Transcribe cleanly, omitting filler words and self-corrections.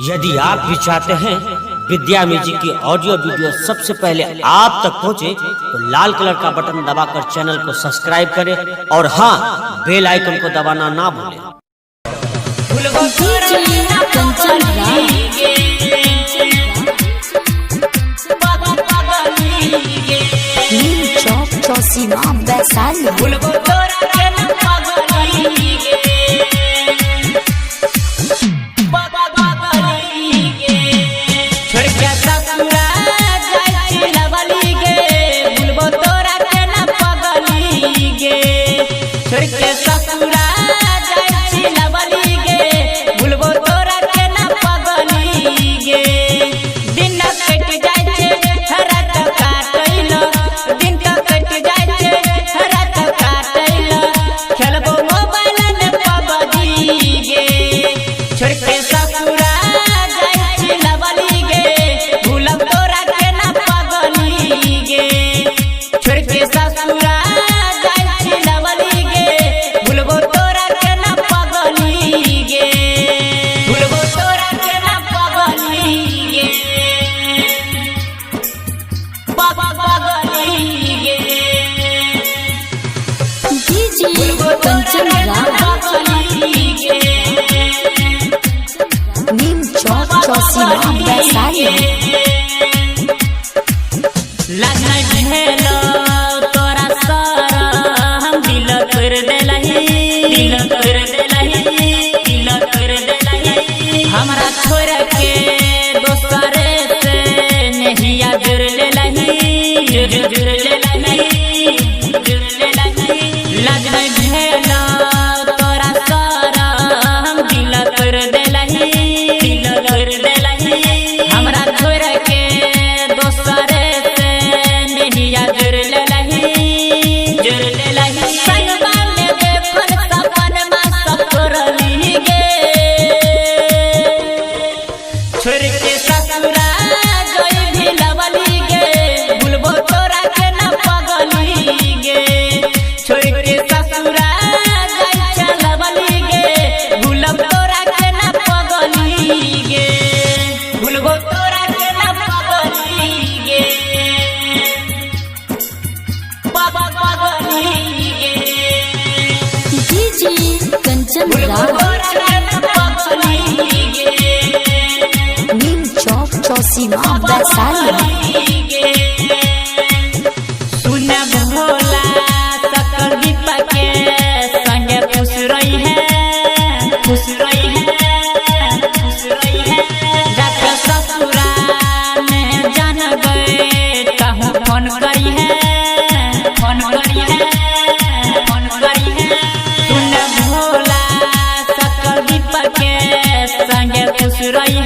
यदि आप भी चाहते हैं विद्या म्यूजिक की ऑडियो वीडियो सबसे पहले आप तक पहुंचे तो लाल कलर का बटन दबाकर चैनल को सब्सक्राइब करें और हाँ, बेल आइकन को दबाना ना भूलें। हमरा छोड़ के दोसरे से नहिया जुड़ ले लाज नहीं भेला तोरा सारा हम दिल कर देलही हमरा छोड़ के दोसरे से नहिया जुड़ ले संगवा में देखल सपन मा सफरली गे छोड़ के ससुरा गई भी लवली गे भूलबो तोरा के ना पगली गे छोड़ के ससुरा गई लवली गे भूलब तोरा के ना पगली गे भूलबो तोरा के ना पगली गे बाबा पगली गे डीजे कंचन भूलबो तोरा के ना पगली गे नीम चौक चौसीमा वैशाली। सुन भोला सकल दीपा के संगे खुश रही है जाके ससुरा में जान गए कहूँ फोन करी है सुन भोला सकल दीपा के संगे खुश रही